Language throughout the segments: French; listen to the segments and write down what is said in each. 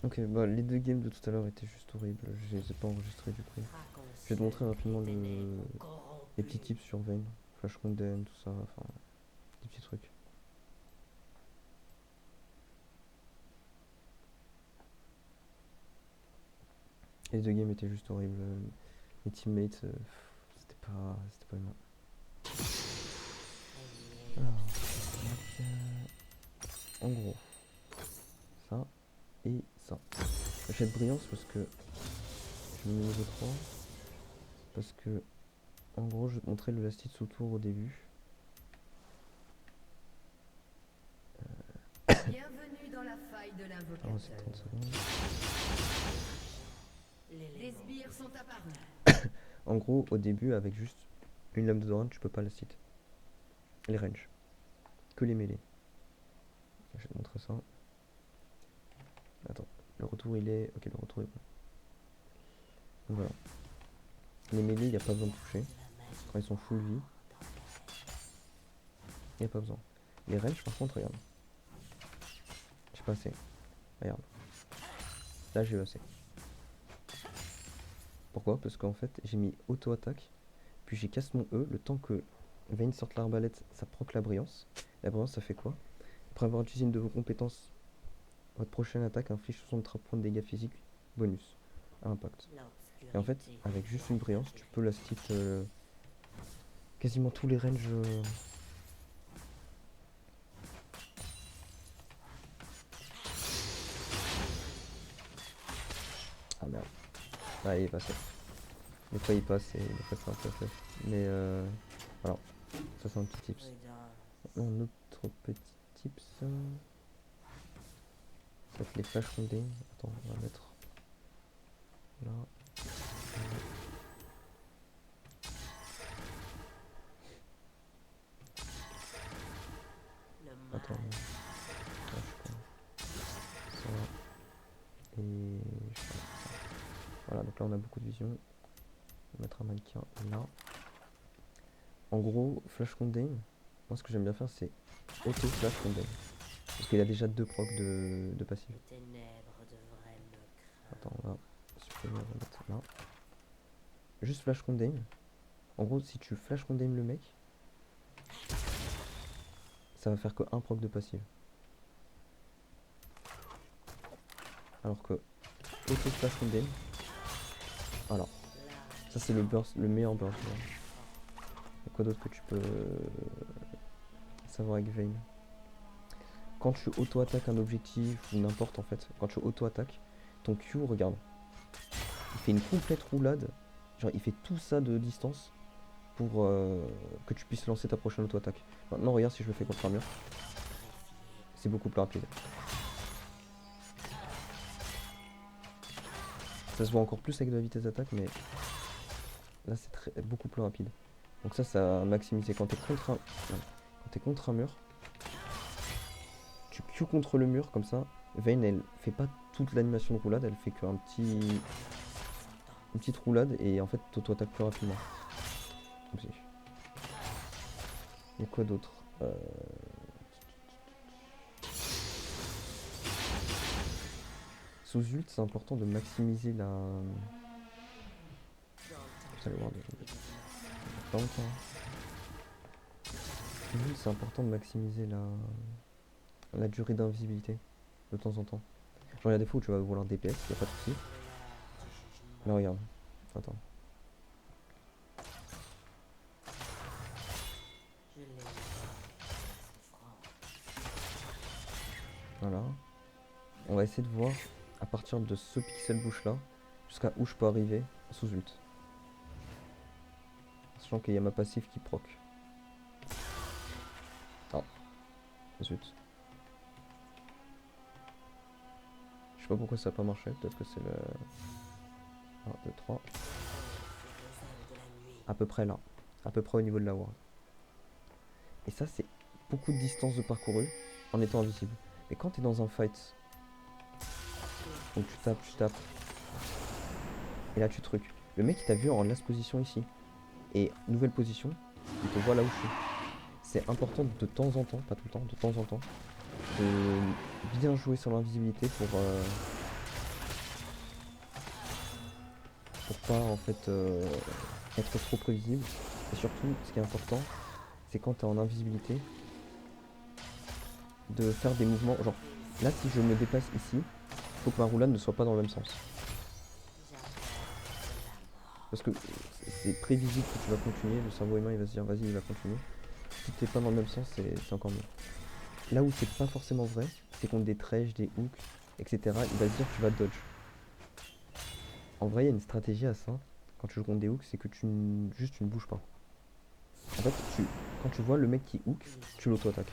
Ok, bah les deux games de tout à l'heure étaient juste horribles. Je les ai pas enregistrés du coup. Je vais te montrer rapidement les petits tips sur Vayne, Flash Condemn, tout ça, enfin des petits trucs. Les deux games étaient juste horribles. Mes teammates, c'était pas humain. Alors, donc, en gros, ça et ça. J'achète Brillance parce que je mets niveau 3. Parce que, en gros, je vais te montrer le last hit sous tour au début. Bienvenue dans la faille de Alors, c'est 30 l'invocateur. secondes. Les sbires sont apparus. En gros, au début, avec juste une lame de Doran, tu peux pas last hit. Les range. Que les mêlées. Je vais te montrer ça. Attends, le retour il est. Ok, le retour est bon. Donc voilà. Les mêlées, il n'y a pas besoin de toucher. Quand ils sont full vie, il n'y a pas besoin. Les range, par contre, regarde. J'ai pas assez. Regarde. Là, j'ai eu assez. Pourquoi? Parce qu'en fait, j'ai mis auto-attaque. Puis j'ai casse mon E. Le temps que Vayne sorte l'arbalète, ça proc la brillance. La brillance, ça fait quoi? Après avoir utilisé une de vos compétences, votre prochaine attaque inflige 63 points de dégâts physiques bonus à impact. Et en fait, avec juste une brillance, tu peux last hit quasiment tous les ranges. Ah merde. Ah, il est passé. Des fois il passe et des fois c'est un peu flush. Mais voilà, ça c'est un petit tips. Un autre petit tips, ça va être les flash rounding. Attends, on va mettre là. Attends, là, je sais pas. Ça et je sais pas, ça. Voilà, donc là on a beaucoup de vision. On va mettre un mannequin là. En gros, flash rounding, moi ce que j'aime bien faire c'est auto flash rounding. Parce qu'il a déjà deux procs de passif. Attends, on va supprimer, on va mettre là. Juste flash condemn. En gros, si tu flash condemn le mec, ça va faire que un proc de passive. Alors que auto flash condemn, voilà. Ça c'est le burst, le meilleur burst. Et quoi d'autre que tu peux savoir avec Vayne? Quand tu auto-attaques un objectif ou n'importe en fait, quand tu auto-attaques, ton Q, regarde, il fait une complète roulade. Genre il fait tout ça de distance pour que tu puisses lancer ta prochaine auto-attaque. Maintenant regarde si je le fais contre un mur, c'est beaucoup plus rapide. Ça se voit encore plus avec de la vitesse d'attaque, mais là c'est beaucoup plus rapide. Donc ça a maximisé. Quand t'es contre un mur, tu Q contre le mur comme ça. Vayne elle fait pas toute l'animation de roulade, elle fait une petite roulade et en fait t'auto-attaques plus rapidement. Comme si. Et quoi d'autre? Sous ult, c'est important de maximiser la. Putain, le ward, pas longtemps. Sous ult, c'est important de maximiser la durée d'invisibilité de temps en temps. Genre, il y a des fois où tu vas vouloir DPS, y a pas de soucis. Mais regarde, attends. Voilà. On va essayer de voir à partir de ce pixel bouche là jusqu'à où je peux arriver sous ult. Sachant qu'il y a ma passive qui proc. Ah, zut. Je sais pas pourquoi ça a pas marché, peut-être que c'est le. 1, 2, 3. À peu près là. À peu près au niveau de la ward. Et ça, c'est beaucoup de distance de parcouru en étant invisible. Mais quand tu es dans un fight, donc tu tapes, et là tu trucs. Le mec il t'a vu en last position ici. Et nouvelle position, il te voit là où je suis. C'est important de temps en temps, pas tout le temps, de temps en temps, de bien jouer sur l'invisibilité pour. pour pas en fait être trop prévisible. Et surtout, ce qui est important, c'est quand tu es en invisibilité, de faire des mouvements. Genre, là, si je me déplace ici, il faut que ma roulade ne soit pas dans le même sens. Parce que c'est prévisible que tu vas continuer, le cerveau humain il va se dire vas-y, il va continuer. Si t'es pas dans le même sens, c'est encore mieux. Là où c'est pas forcément vrai, c'est contre des trèches, des hooks, etc. Il va se dire que tu vas dodge. En vrai, il y a une stratégie à ça, quand tu joues contre des hooks, c'est que juste tu ne bouges pas. En fait, quand tu vois le mec qui hook, tu l'auto-attaques.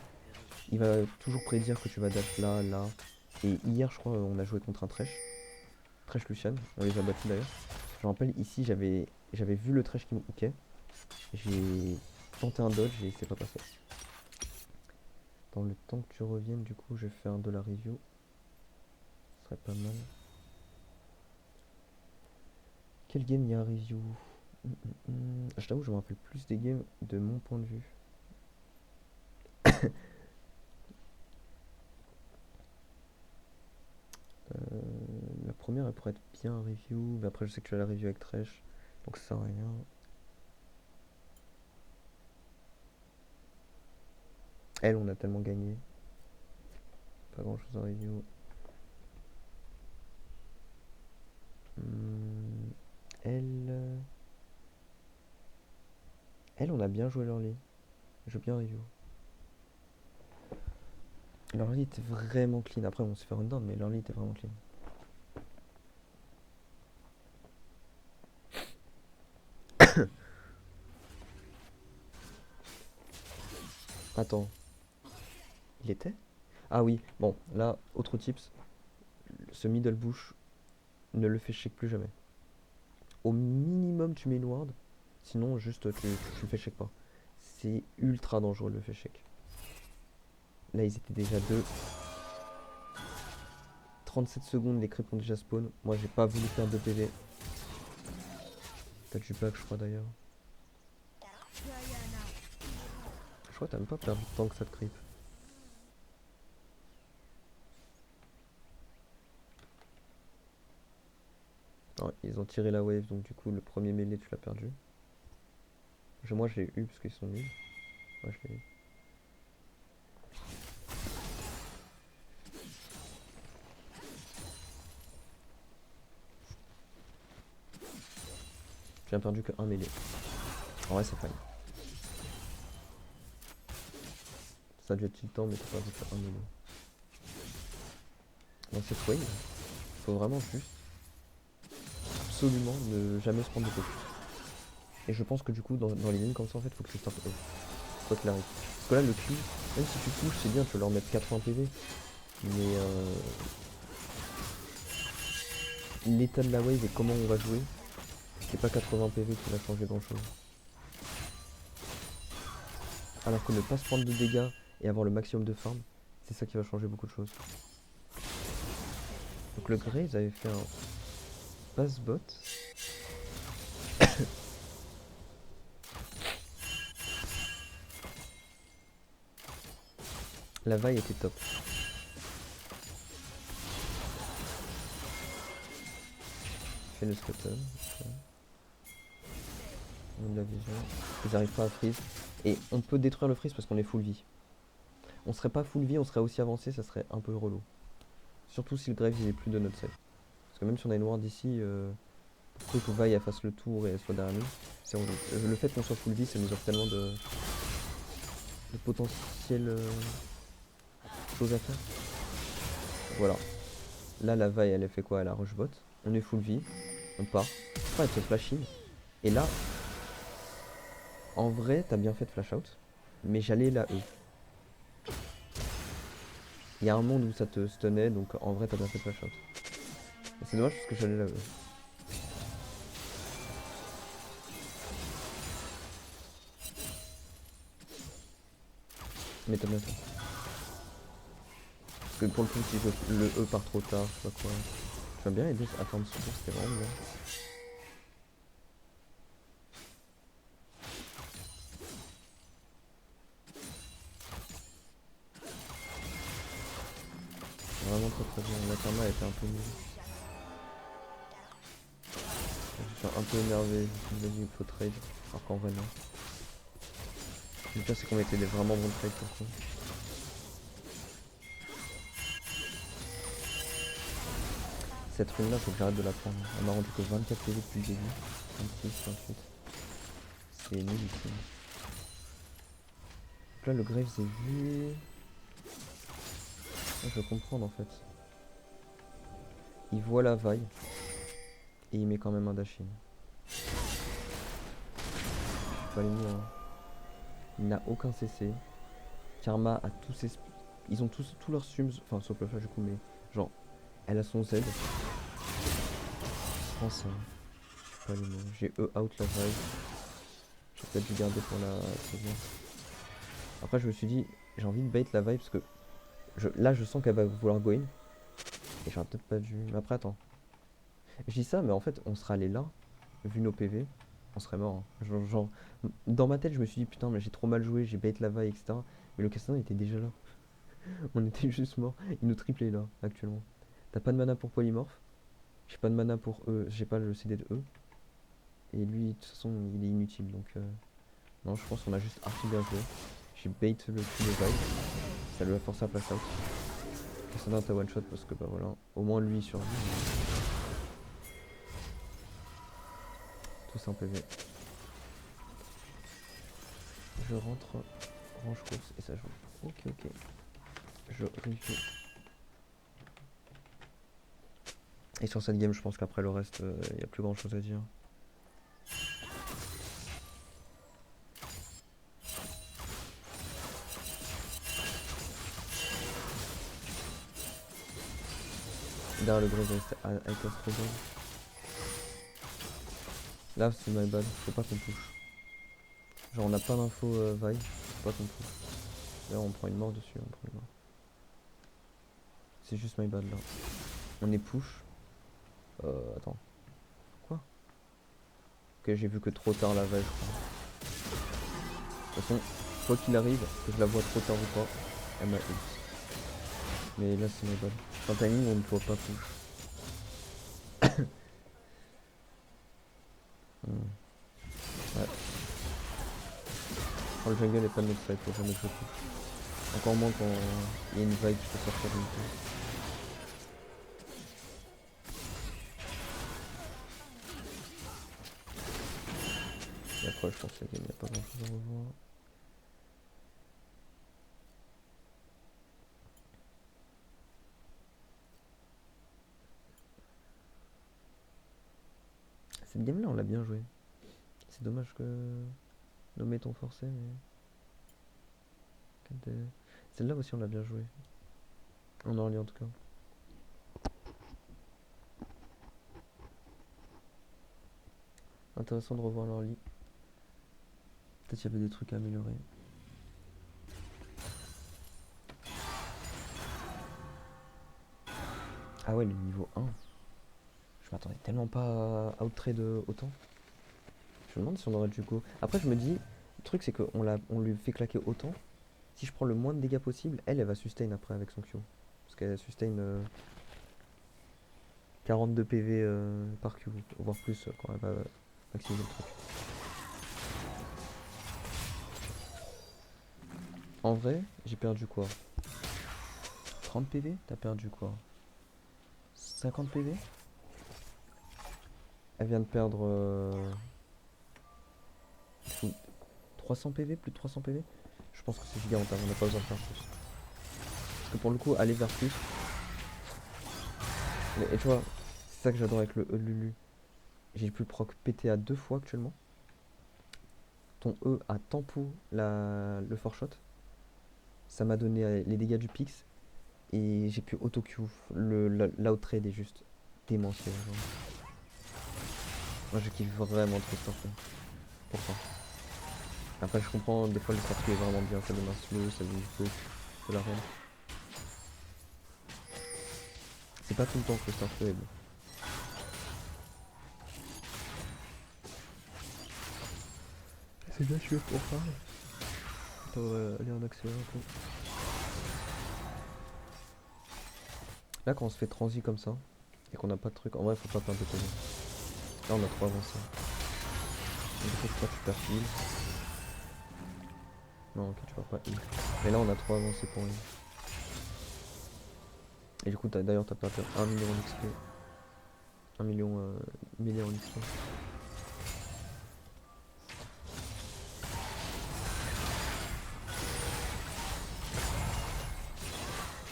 Il va toujours prédire que tu vas dash là, là. Et hier, je crois, on a joué contre un Thresh. Thresh Lucian, on les a battus d'ailleurs. Je me rappelle, ici, j'avais vu le Thresh qui me hookait. J'ai tenté un dodge et c'est pas passé. Dans le temps que tu reviennes, du coup, je vais faire de la review. Ce serait pas mal. Quel game il y a à review? Je t'avoue, je me rappelle plus des games de mon point de vue. La première, elle pourrait être bien à review. Mais après, je sais que tu as la review avec Thresh. Donc ça sert à rien. Elle, on a tellement gagné. Pas grand chose à review. Elle. Elle, on a bien joué l'early. Je veux bien review. L'early était vraiment clean. Après, on s'est fait run down, mais l'early était vraiment clean. Attends. Il était? Ah oui, bon, là, autre tips. Ce middle bush, ne le fais shake plus jamais. Au minimum, tu mets une ward. Sinon, juste, tu le fais shake pas. C'est ultra dangereux le fait shake. Là, ils étaient déjà deux. 37 secondes, les creeps ont déjà spawn. Moi, j'ai pas voulu faire 2 PV. T'as du back, je crois d'ailleurs. Je crois que t'as même pas perdu de temps que ça te creep. Ouais, ils ont tiré la wave, donc du coup, le premier mêlée, tu l'as perdu. Moi, je l'ai eu parce qu'ils sont nuls. Moi, je l'ai eu. J'ai perdu que un mêlée. En vrai, c'est fine. Ça a dû être tiltant, mais t'as perdu que un mêlée. Dans cette wave, faut vraiment juste absolument ne jamais se prendre de focus. Et je pense que du coup, dans les lignes comme ça, en fait, faut que tu sortes E. Quoi qu'il arrive. Parce que là, le Q, même si tu touches, c'est bien, tu peux leur mettre 80 PV. Mais l'état de la wave et comment on va jouer, c'est pas 80 PV qui va changer grand chose. Alors que ne pas se prendre de dégâts et avoir le maximum de farm, c'est ça qui va changer beaucoup de choses. Donc le Graves avait fait un pass bot. La vaille était top. Fais le scuttle. On a de la vision. Ils n'arrivent pas à freeze. Et on peut détruire le freeze parce qu'on est full vie. On serait pas full vie, on serait aussi avancé, ça serait un peu relou. Surtout si le Graves il est plus de notre side. Parce que même si on a une ward ici, pour que vaille fasse le tour et elle soit derrière nous, c'est relou. Le fait qu'on soit full vie, ça nous offre tellement de potentielles choses à faire. Voilà. Là, la vaille, elle a fait quoi? Elle a rush bot. On est full vie. On part. Après, elle se flash in. Et là, en vrai, t'as bien fait de flash out. Mais j'allais la E. Il y a un monde où ça te stunnait, donc en vrai, t'as bien fait de flash out. Et c'est dommage parce que j'allais la E. Mais t'as bien fait. Parce que pour le coup, si le E part trop tard, je sais pas quoi. Tu vas bien aider à attendre ce tour, c'était vraiment bien. Vraiment très très bien. La karma était un peu nulle. suis un peu énervé, je me suis dit il faut trade, alors qu'en vrai non. Le pire c'est qu'on mettait des vraiment bons trades pour ça. Cette rune là faut que j'arrête de la prendre. Elle m'a rendu que 24 PV depuis le début. 26, 28. C'est nul ici. Donc là le Graves est vu. Ah, je veux comprendre en fait. Il voit la vaille. Et il met quand même un dash-in. Pas les miens, hein. Il n'a aucun CC. Karma a tous ses... Ils ont tous leurs sums. Enfin sauf le flash du coup mais genre elle a son Z. Je pense pas les mots. J'ai E out la vaille. J'ai peut-être dû garder pour la saison. Après je me suis dit j'ai envie de bait la vaille parce que là je sens qu'elle va vouloir go in. Et j'aurais peut-être pas dû. Mais après attends. Je dis ça mais en fait on serait allé là. Vu nos PV. On serait mort. Hein. Genre, dans ma tête je me suis dit putain mais j'ai trop mal joué. J'ai bait la vaille etc. Mais le Cassadin était déjà là. On était juste mort. Il nous triplait là actuellement. T'as pas de mana pour polymorphe. J'ai pas de mana pour E. J'ai pas le CD de E. Et lui de toute façon il est inutile donc non je pense qu'on a juste archi bien joué. J'ai bait le coup de vaille. Ça lui a forcé à pass out. Cassadin t'as one shot parce que bah voilà. Au moins lui il survit. Tous un PV. Je rentre range course et ça joue. Ok ok. Je réussis. Et sur cette game je pense qu'après le reste il n'y a plus grand chose à dire. Derrière le gros avec Astrogon. Là c'est my bad, faut pas qu'on push. Genre on a pas d'info vaille, faut pas qu'on push. Là on prend une mort dessus, on prend une mort. C'est juste my bad là. On est push. Attends. Quoi? Ok j'ai vu que trop tard la vaille je crois. De toute façon, quoi qu'il arrive, que je la vois trop tard ou pas, elle m'a ult. Mais là c'est my bad. En timing on ne doit pas push. Ouais. Oh, le jungle est pas de notre side, faut jamais que je push. Encore moins quand il y a une vague qui peut sortir d'une tour. Et après je pense que la game, il n'y a pas grand chose à revoir. Cette game là on l'a bien joué. C'est dommage que nommer ton forcé mais. Celle-là aussi on l'a bien joué. En early en tout cas. Intéressant de revoir l'early. Peut-être qu'il y avait des trucs à améliorer. Ah ouais le niveau 1. Je m'attendais tellement pas à outtrade autant. Je me demande si on aurait du go. Après je me dis, le truc c'est qu'on lui fait claquer autant. Si je prends le moins de dégâts possible, elle va sustain après avec son Q. Parce qu'elle sustain 42 PV par Q, voire plus quand elle va maximiser le truc. En vrai, j'ai perdu quoi? 30 PV? T'as perdu quoi? 50 PV? Elle vient de perdre 300 PV, plus de 300 PV? Je pense que c'est gigantesque, on n'a pas besoin de faire plus. Parce que pour le coup, aller vers plus. Et tu vois, c'est ça que j'adore avec le E de Lulu. J'ai pu proc PTA 2 fois actuellement. Ton E a tampou le foreshot. Ça m'a donné les dégâts du Pix. Et j'ai pu auto-Q. L'outrade est juste démentiel. Genre. Moi je kiffe vraiment trop Starfall. Pourquoi? Après je comprends, des fois le Starfall est vraiment bien. Ça donne un slow, ça donne du poke, de la reine. C'est pas tout le temps que le Starfall est bon. C'est bien sûr pour ça. On va aller en accéléré un peu. Là quand on se fait transi comme ça, et qu'on n'a pas de truc, en vrai faut pas perdre de PV. Là on a trop avancé. Du coup toi tu perds heal. Non ok tu perds pas heal. Mais là on a trop avancé pour lui. Et du coup d'ailleurs t'as perdu 1 million en XP. 1 million milliers en XP.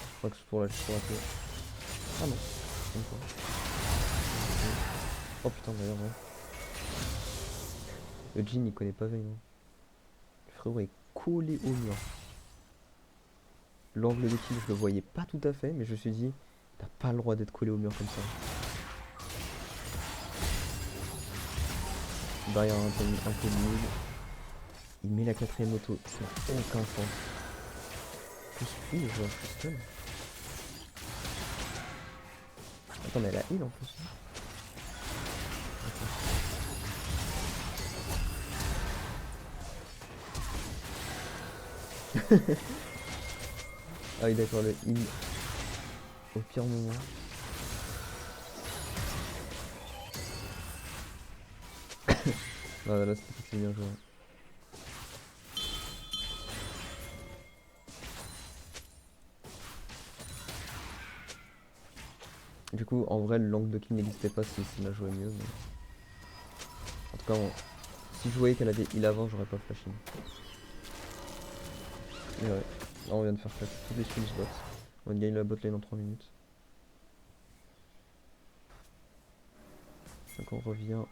Je crois que ce tour là je pourrais rater. Ah non, même pas. Oh putain d'ailleurs ouais. Le Jhin il connaît pas Vayne. Hein. Le frérot est collé au mur. L'angle de kill je le voyais pas tout à fait mais je me suis dit t'as pas le droit d'être collé au mur comme ça. Derrière un peu nul. Il met la 4ème auto, ça n'a aucun sens. Plus heal, je vois, plus stun. Attends mais elle a heal en plus. Ah oui d'accord, le heal au pire moment. Ah là c'est bien joué. Du coup en vrai l'angle de kill n'existait pas si Senna jouait mieux. Mais... En tout cas si je voyais qu'elle avait heal avant j'aurais pas flash in. Mais ouais, là on vient de faire clap tous les swings bot. On va gagner la bot lane en 3 minutes. Donc on revient.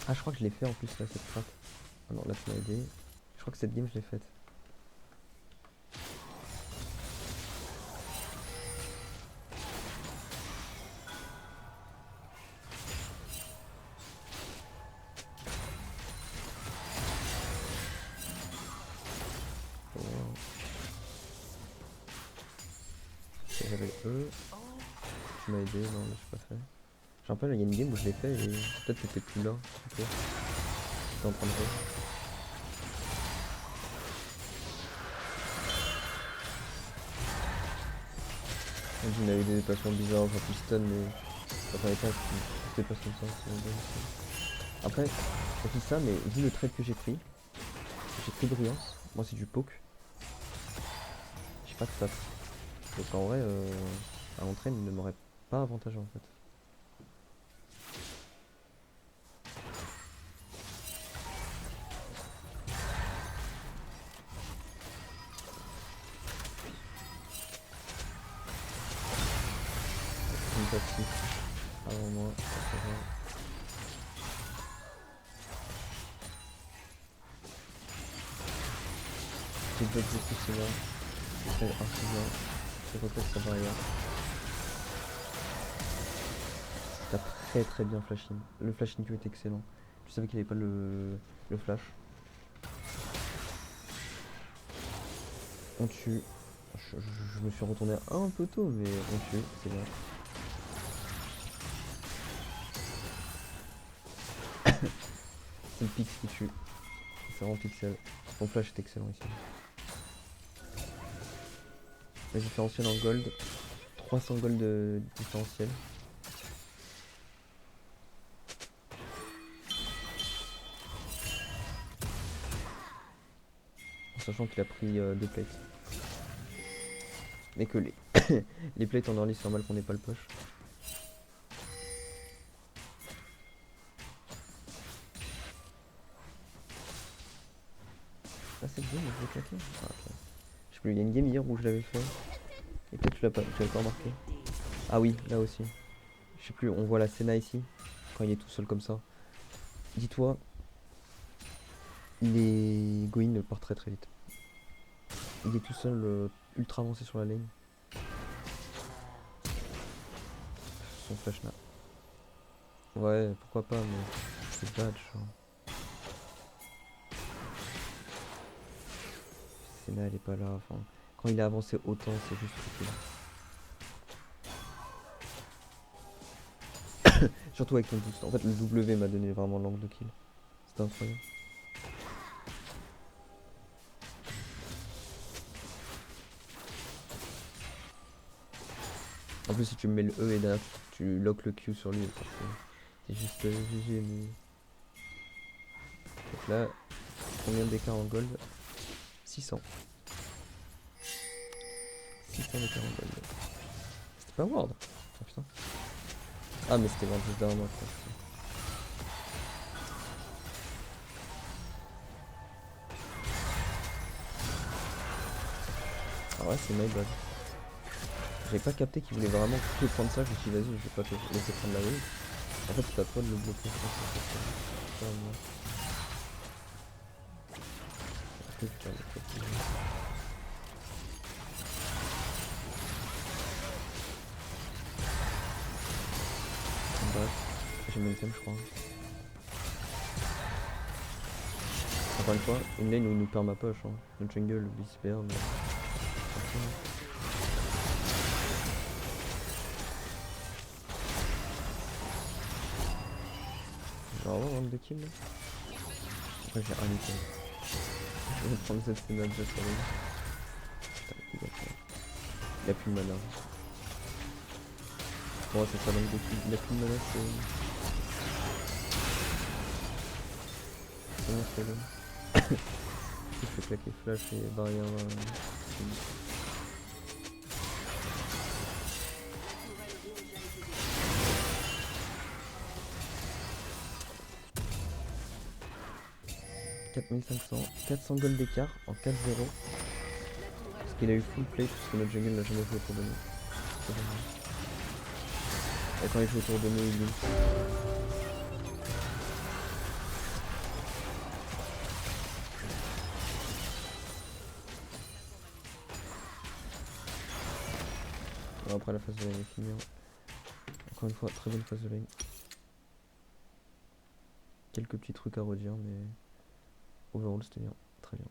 Ah je crois que je l'ai fait en plus là cette trappe. Ah non là tu m'as aidé. Je crois que cette game je l'ai faite. J'avais eux. Tu m'as aidé, non mais je pas fait. J'ai un peu il y a une game où je l'ai fait et peut-être que t'étais plus là. T'étais en train de faire. Il a eu des déplacements bizarres, genre plus stun mais ça fallait pas qu'il se déplace comme ça. Après, je dis ça mais vu le trade que j'ai pris brillance, moi c'est du poke. J'ai pas de stats. Donc en vrai, à l'entraîne il ne m'aurait pas avantagé en fait. Une passif avant moi, ça va. J'ai bloqué tout cela. J'ai fait un signal. Je reteste sa barrière. T'as très très bien flash in. Le flash in Q est excellent. Tu savais qu'il avait pas le flash. On tue. Je me suis retourné un peu tôt mais on tue, c'est bien. C'est le pix qui tue. C'est vraiment pixel. Ton flash est excellent ici. Le différentiel en gold. 300 gold de différentiel. En sachant qu'il a pris 2 plates. Mais que les, les plates en early c'est normal qu'on n'ait pas le push. Ah cette game je l'ai claqué. Ah, ok. Je sais plus, il y a une game hier où je l'avais fait. Et peut-être tu l'avais pas remarqué. Ah oui, là aussi. Je sais plus, on voit la Senna ici. Quand il est tout seul comme ça. Dis-toi, les Goin part très très vite. Il est tout seul, ultra avancé sur la lane. Son flash là. Ouais, pourquoi pas, mais c'est bad, genre. Senna elle est pas là, enfin. Quand il a avancé autant, c'est juste ridicule. Surtout avec ton boost. En fait, le W m'a donné vraiment l'angle de kill. C'était incroyable. En plus si tu mets le E et derrière tu lock le Q sur lui, c'est juste GG mais... Donc là, combien d'écart en gold? 600. 600 d'écart en gold. C'était pas Ward. Oh putain. Ah mais c'était Ward juste derrière moi. Putain. Ah ouais c'est my bad. J'avais pas capté qu'il voulait vraiment que prendre ça, je me suis dit vas-y je vais pas te laisser prendre la wave. En fait c'est à toi de le bloquer. Pas à moi. Après, putain, j'ai mis le thème je crois. Encore une fois, une lane où il nous perd ma poche. Hein. Le jungle, le bis perd. Mais... je vais avoir un de kills là. Après j'ai un item. Je vais prendre cette scène déjà sur lui. Putain, il a plus de mana. Bon c'est ça donc beaucoup. Il a plus de mana c'est bon c'est là. Je fais claquer flash et barrière. « 400 gold d'écart en 4-0. Parce qu'il a eu full play puisque notre jungle n'a jamais joué autour de nous. Et quand il joue autour de nous, il ult. Bon, après la phase de lane est finie. Encore une fois, très bonne phase de lane. Quelques petits trucs à redire, mais overall c'était bien, très bien.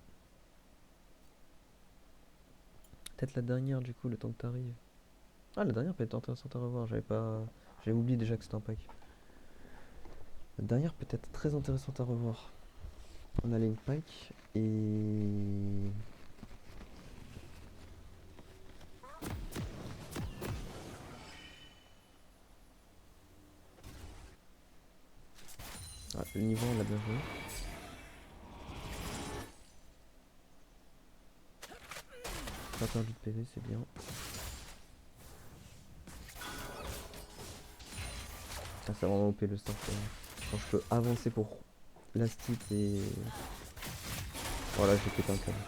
Peut-être la dernière du coup, le temps que t'arrives. Ah la dernière peut être intéressante à revoir, j'avais oublié déjà que c'était un pack. La dernière peut être très intéressante à revoir. On a lane pack et... Ah, le niveau on l'a bien joué. Pas perdu de PV, c'est bien. Ça c'est vraiment OP le start. Quand je peux avancer pour last hit et... Voilà, j'ai pété un câble.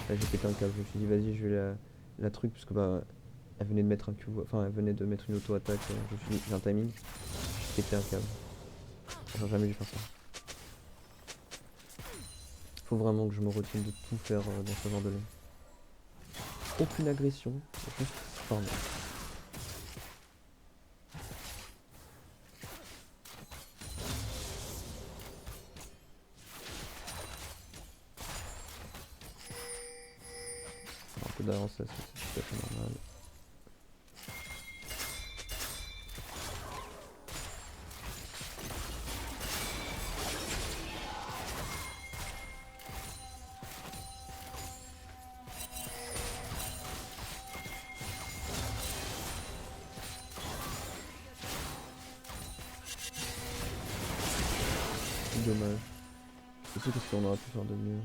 Là j'ai pété un câble, je me suis dit vas-y je vais la truc parce que bah elle venait de mettre un Q, enfin elle venait de mettre une auto-attaque, je me suis dit j'ai un timing, j'ai pété un câble. J'aurais jamais dû faire ça. Faut vraiment que je me retienne de tout faire dans ce genre de lane. Aucune agression, juste farmer. Un peu d'avance là, c'est tout à fait normal. Dommage. Je sais qu'est-ce qu'on aurait pu faire de mieux.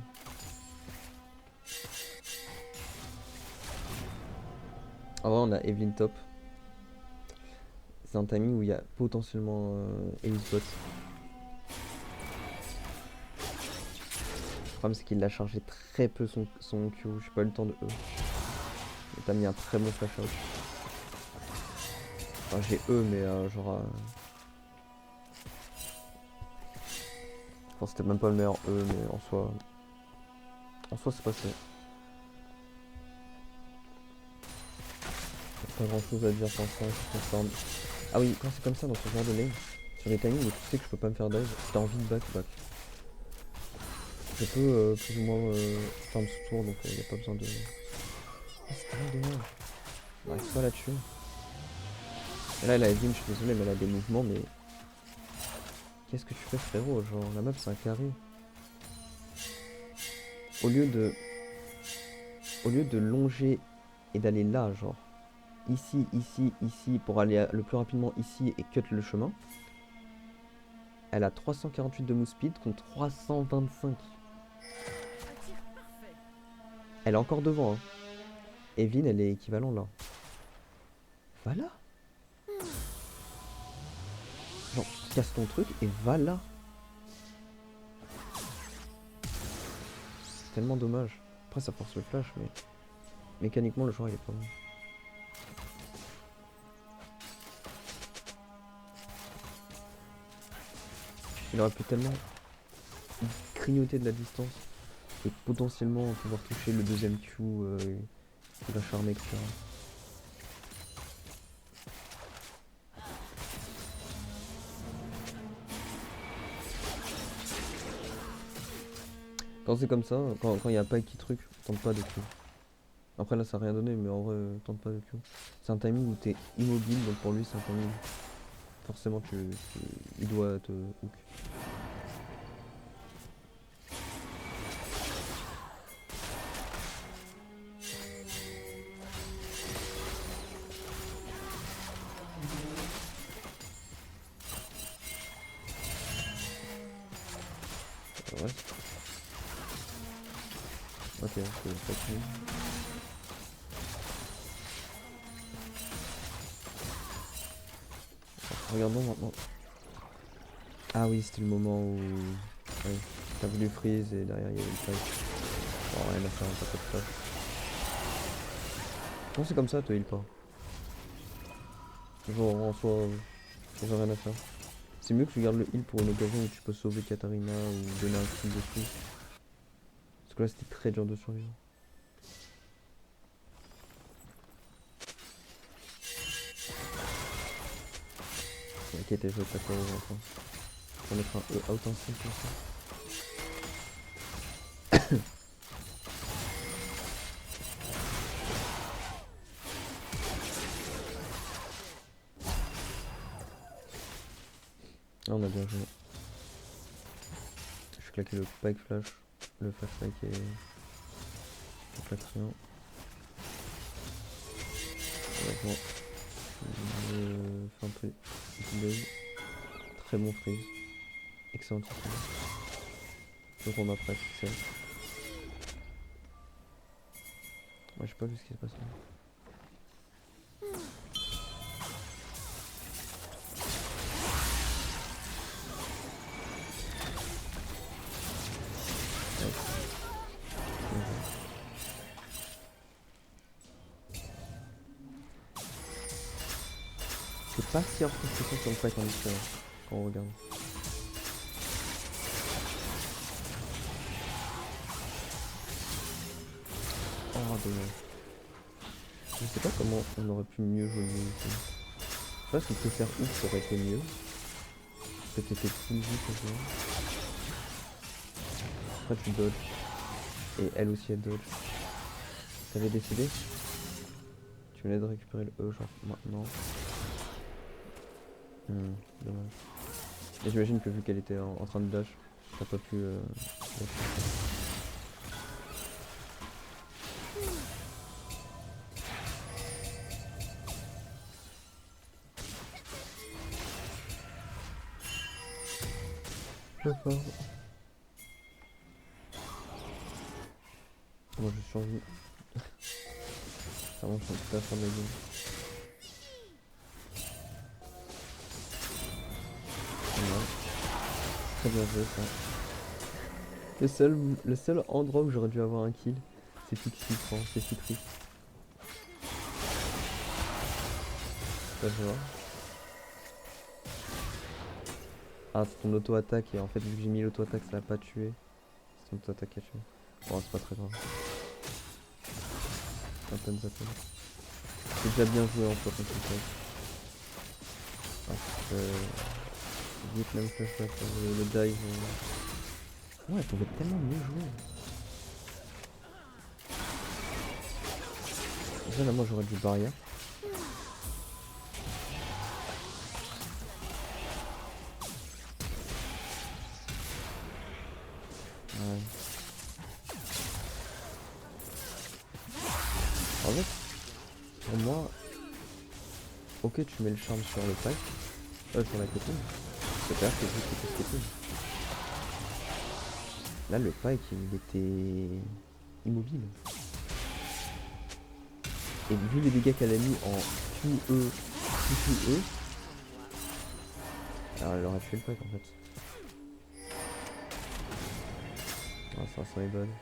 En vrai on a Evelyn top. C'est un timing où il y a potentiellement Elise bot. Le problème c'est qu'il a chargé très peu son Q, j'ai pas eu le temps de E. Mais t'as mis un très bon flash out. Enfin j'ai E mais genre... Enfin c'était même pas le meilleur E mais en soi... En soi c'est passé. Pas grand chose à dire pour l'instant. Ah oui, quand c'est comme ça dans ce genre de lane, sur les timings où tu sais que je peux pas me faire dive, t'as envie de back. Je peux plus ou moins farm sous tour donc y a pas besoin de... Ah c'est tellement dommage. On arrive pas là-dessus. Et là elle a Evelyn, je suis désolé mais elle a des mouvements mais... Qu'est-ce que tu fais frérot? Genre la map c'est un carré. Au lieu de longer et d'aller là genre. ici, ici, ici, pour aller le plus rapidement ici et cut le chemin. Elle a 348 de move speed contre 325. Elle est encore devant. Hein. Evin, elle est équivalent là. Voilà. Genre, casse ton truc et va là. C'est tellement dommage. Après, ça force le flash, mais mécaniquement, le joueur il est pas bon. Il aurait pu tellement grignoter de la distance et potentiellement pouvoir toucher le deuxième Q qui va charmer, etc. Quand c'est comme ça, quand il n'y a pas qui truc, tente pas de Q. Après là ça a rien donné, mais en vrai tente pas de Q. C'est un timing où t'es immobile, donc pour lui c'est un timing. Forcément il doit te hook. Ouais. Ok, c'est pas fini. Regardons maintenant. Ah oui, c'était le moment où ouais, t'as voulu freeze et derrière il y avait le fight. Bon, rien à faire, t'as pas de flash. Non, c'est comme ça, te heal pas. Genre en soi, j'en ai rien à faire. C'est mieux que tu gardes le heal pour une occasion où tu peux sauver Katarina ou donner un kill dessus. Parce que là c'était très dur de survivre. Ok, t'es joué ta tour enfin. On va mettre un E out instinct comme ça. Ah, on a bien joué. Je vais claquer le spike flash, le flash spike et je claque rien. Heureusement, je fais un peu de très bon freeze. Excellent freeze. Donc on a presque c'est. Moi j'ai pas vu ce qui s'est passé. C'est pas si hors que sur le fight en histoire quand on regarde. Oh dommage. Je sais pas comment on aurait pu mieux jouer le jeu ici. Je pense que te faire ouf ça aurait été mieux. Peut-être était full vite comme ça. Après tu dodge. Et elle aussi elle dodge. T'avais décidé? Tu venais de récupérer le E genre maintenant. Dommage. Et j'imagine que vu qu'elle était en train de dash, t'as pas pu D'accord. Moi je survis. Vraiment je suis tout à faire de la game. Voilà. Très bien joué ça. Le seul endroit où j'aurais dû avoir un kill, c'est Pixie, c'est si triste. Ça je vois. Ah c'est ton auto-attaque et en fait vu que j'ai mis l'auto-attaque ça l'a pas tué. C'est ton auto-attaque qui a tué. Bon c'est pas très grave. Zappen. C'est déjà bien joué en fait contre le fight. Parce que vite même flashback le dive. Ouais, elle pouvait tellement mieux jouer. Déjà là moi j'aurais du barrière. Ouais. En fait, pour moi, ok, tu mets le charme sur le pack, sur la copine. C'est clair que juste que copine. Là, le pack, il était immobile. Et vu les dégâts qu'elle a mis en QE, QQE, alors elle aurait tué le pack en fait. Ah, ça sent bonne.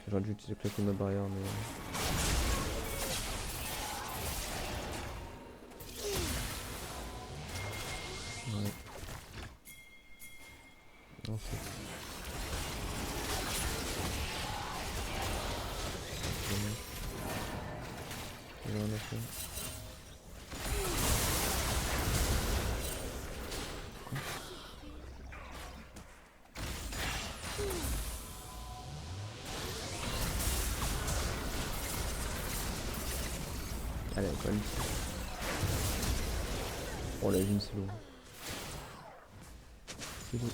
J'aurais dû utiliser claquer ma barrière, mais. Ouais. Non, c'est. J'ai rien à faire. Allez, quand même. Oh la vie, c'est lourd. C'est lourd.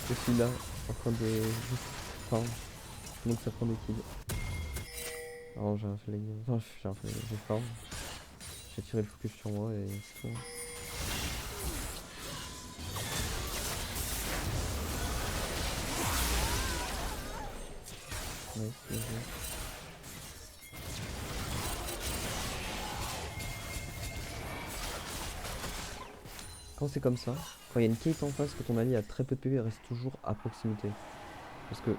Je suis là, en train de juste farm. Donc ça prend des kills. Alors j'ai un fait la game. Non, j'ai farm. J'ai tiré le focus sur moi et c'est tout. Nice, bien joué. Quand c'est comme ça, quand il y a une Kate en face, que ton allié a très peu de PV, elle reste toujours à proximité. Parce que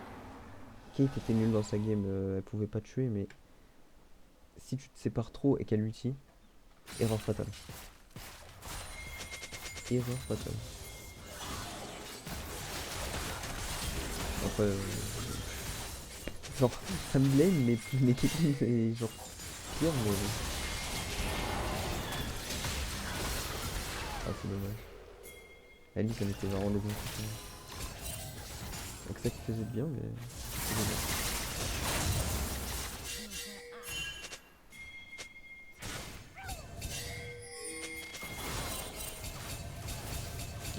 Kate était nulle dans sa game, elle pouvait pas tuer, mais si tu te sépares trop et qu'elle ulti, erreur fatale. Erreur fatale. Après, genre, ça me blame, mais Caitlyn, c'est genre pire, mais. Ah, c'est dommage. Alice, elle était vraiment le bon côté. Donc ça qui faisait bien, mais. C'est dommage.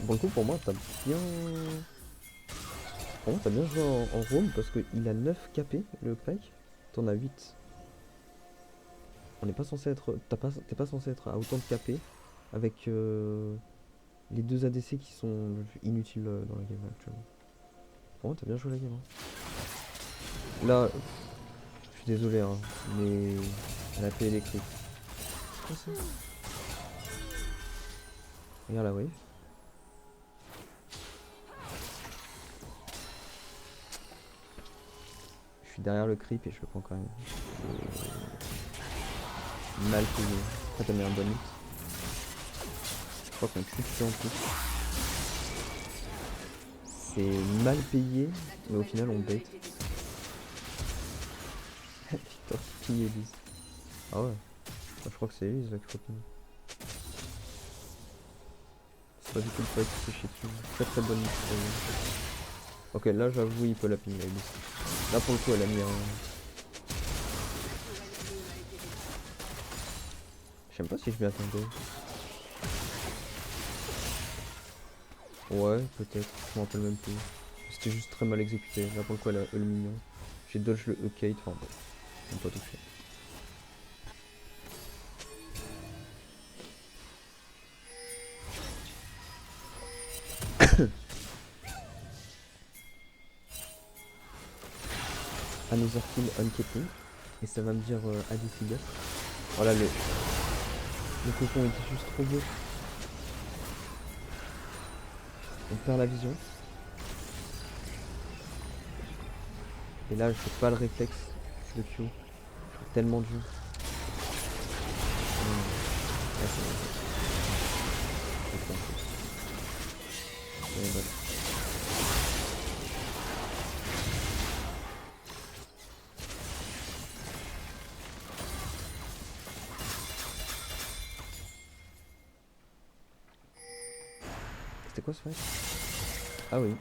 Bon, le coup, pour moi, t'as bien. Pour moi, t'as bien joué en roam parce qu'il a 9 KP le pack, t'en as 8. On n'est pas censé être. T'es pas censé être à autant de KP avec les deux ADC qui sont inutiles dans la game actuellement. Pour moi, t'as bien joué la game. Hein. Là, je suis désolé, hein, mais elle a fait électrique. Quoi ça? Regarde la wave. Je suis derrière le creep et je le prends quand même. Mal payé. Après t'as mis un bon hit. Je crois qu'on tue dessus en plus. C'est mal payé, mais au final on bait. Victor qui pille Elise. Ah ouais. Je crois que c'est Elise là qu'il faut pinner. C'est pas du tout le fight qui fait chier dessus. Très très bonne hit. Ok, là j'avoue il peut la pinner Elise. Là pour le coup elle a mis un. Je sais même pas si je m'y attendais. Ouais, peut-être. Je m'en rappelle même plus. C'était juste très mal exécuté. Là pour le coup elle a le mignon. J'ai dodge le E-Kate. Enfin bon. On peut pas toucher. Another kill on Caitlyn. Et ça va me dire Adicigas. Voilà le cocon était juste trop beau. On perd la vision. Et là je fais pas le réflexe de Q. C'est tellement dur. Ouais, c'était quoi ce fight? Ah oui.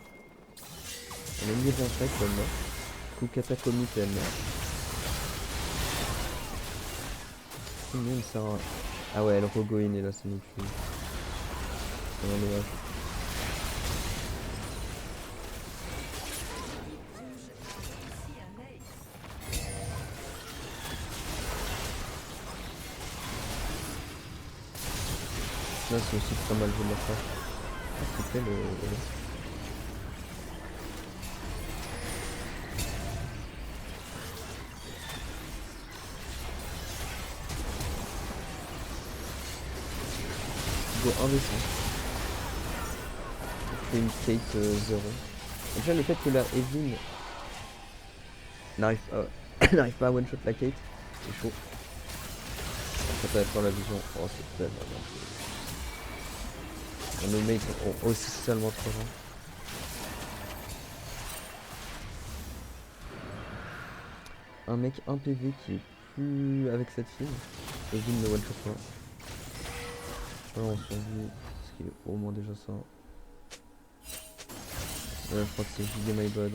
On a une liaison fight comme moi. Kukata Komi et elle meurt. Tout le monde sert à Ah ouais, elle regoine et là ça nous tue. C'est vraiment dommage. Là c'est aussi très mal joué de leur part. Ah, c'était le... Go 1v100. C'est une Kate 0. Déjà le fait que la Evelyn n'arrive n'arrive pas à one shot la Kate, c'est chaud. Ça va être dans la vision. Oh c'est tellement bien. Nos mates ont aussi seulement 3 ans. Un mec 1 PV qui est plus avec cette fille. Evelyn ne one shot pas. Là on survit, ce qui est au moins déjà ça. Là je crois que c'est JD My Bad.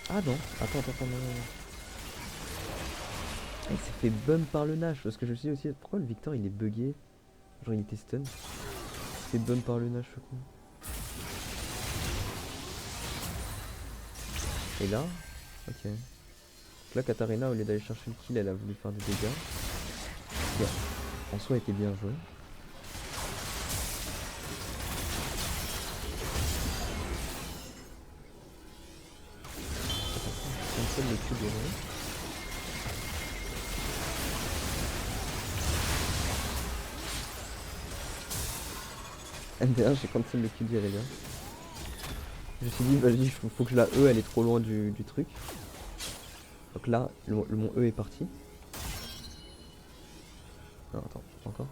Ah non, attends, non. Il s'est fait bump par le Nash, parce que je me suis dit aussi, pourquoi le Victor il est bugué? Genre il était stun. Il s'est fait bump par le Nash ce coup. Et là, ok. Donc là Katarina au lieu d'aller chercher le kill, elle a voulu faire des dégâts. Qui en soi était bien joué. Cancel le cul de Ré. MD1 j'ai cancel le cul de Ré. Je me suis dit, vas-y, faut que je la E, elle est trop loin du truc. Donc là, mon E est parti. Non, attends, encore.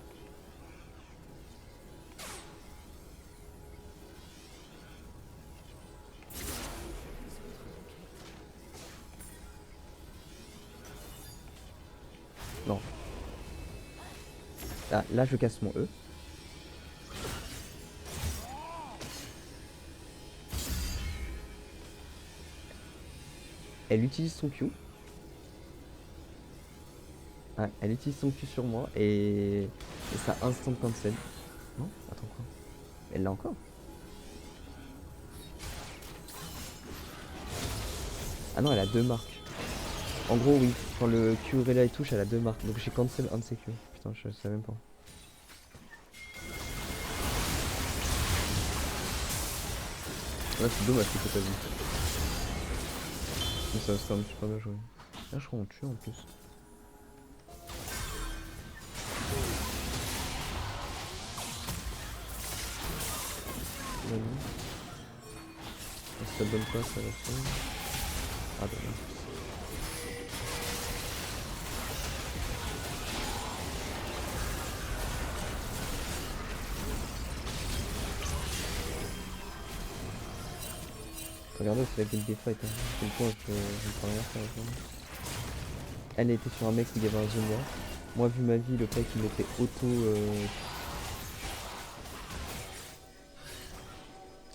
Non. Là, je casse mon E. Elle utilise son Q. Ouais, elle utilise son Q sur moi et ça instant cancel. Non? Attends quoi? Elle l'a encore? Ah non, elle a 2 marques. En gros, oui, quand le Q relay touche, elle a 2 marques. Donc j'ai cancel un de ses Q. Putain, je savais même pas. Ouais, c'est dommage que t'as vu. Mais ça c'est un petit peu bien joué. Là, je crois qu'on tue en plus. Si ça donne pas, ça va faire. Ah bah non. Regardez, c'est la guilde des fights. Hein. À quel point je ne peux rien faire avec elle. Elle était sur un mec qui avait un zone noir. Moi, vu ma vie, le fait qu'il était auto.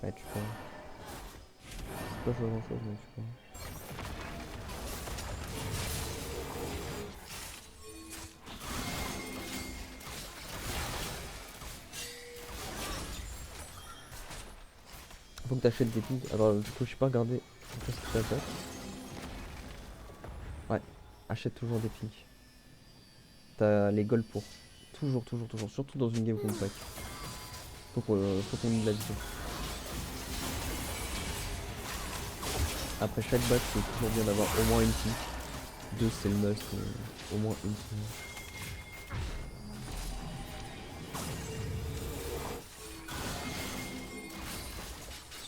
Ouais, tu peux. C'est pas jouer grand chose, mais tu peux. Faut que t'achètes des pigs. Alors, du coup, je suis pas regardé. Qu'est-ce que tu achètes? Ouais, achète toujours des pigs. T'as les golds pour. Toujours. Surtout dans une game comme ça. Faut qu'on ait de la vision. Après chaque bac, c'est toujours bien d'avoir au moins une pique. 2 c'est le must, au moins une pique.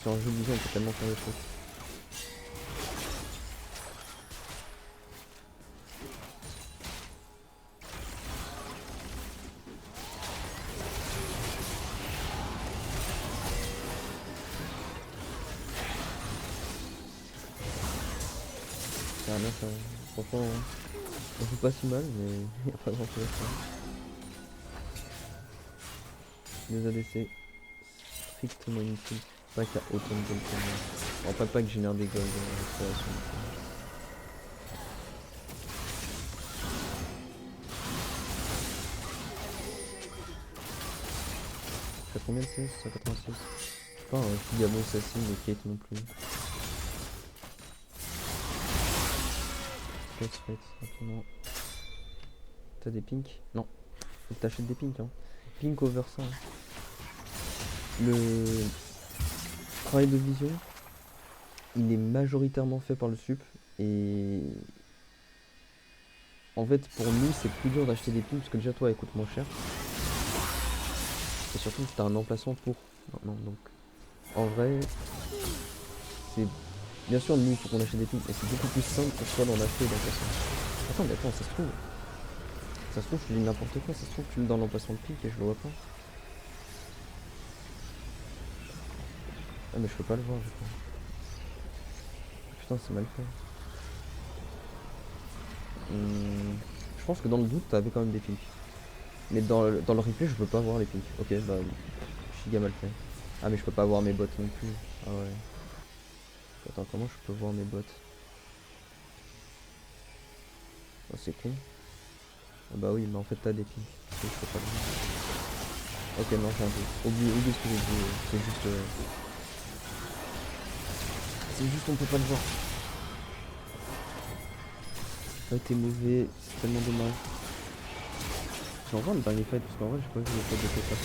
Sur un jeu de vision, on peut tellement faire des choses. Ah non, ça, franchement, on joue pas si mal, mais il n'y a pas grand chose à faire. Les ADC, strictement inutile. Pas qu'il y a autant de gold que moi. En fait, pas que je génère des golds en création. combien de CS? 186. Je sais pas, un Diamant Assassin et Kate non plus. Let's fight rapidement. T'as des pinks? Non. Faut que t'achètes des pinks hein. Pink over ça. Hein. Le travail de vision, il est majoritairement fait par le sup et en fait pour nous c'est plus dur d'acheter des pinks parce que déjà toi elle coûte moins cher et surtout t'as un emplacement pour maintenant donc en vrai c'est bien sûr nous il faut qu'on achète des pinks et c'est beaucoup plus simple pour toi d'en acheter d'emplacement. Attends mais attends ça se trouve je dis n'importe quoi, ça se trouve tu l'as dans l'emplacement de pink et je le vois pas. Ah mais je peux pas le voir je crois. Putain c'est mal fait. Je pense que dans le doute t'avais quand même des pinks. Mais dans le replay je peux pas voir les pinks. Ok bah giga mal fait. Ah mais je peux pas voir mes bots non plus. Ah ouais. Attends comment je peux voir mes bots? Oh, c'est con. Ah bah oui mais en fait t'as des pinks. Je peux pas le voir. Ok non j'ai un peu. Oublie ce que j'ai dit. C'est juste. C'est juste on peut pas le voir. Ça a été mauvais, c'est tellement dommage. J'en vois le dernier fight parce qu'en vrai j'ai pas vu le fight de Peppa.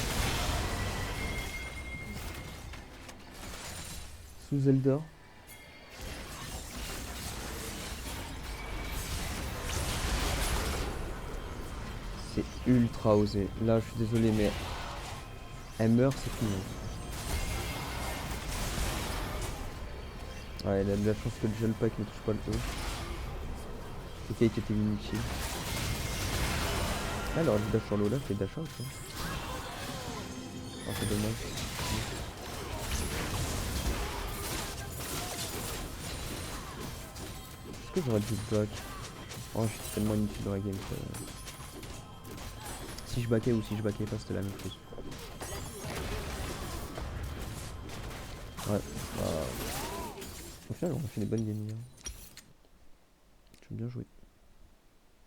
Sous Zelda. C'est ultra osé. Là je suis désolé mais elle meurt c'est fini. Ouais elle a de la chance que le gel pack ne touche pas le feu. Ok qui était inutile. Ah, alors le dash sur Lola fait dash out hein. Oh c'est dommage. Est-ce que j'aurais dû back? Oh je suis tellement inutile dans la game que... Si je backais ou si je backais pas c'était la même chose. Ouais, bah... Au final on a fait des bonnes games hier. J'ai bien joué.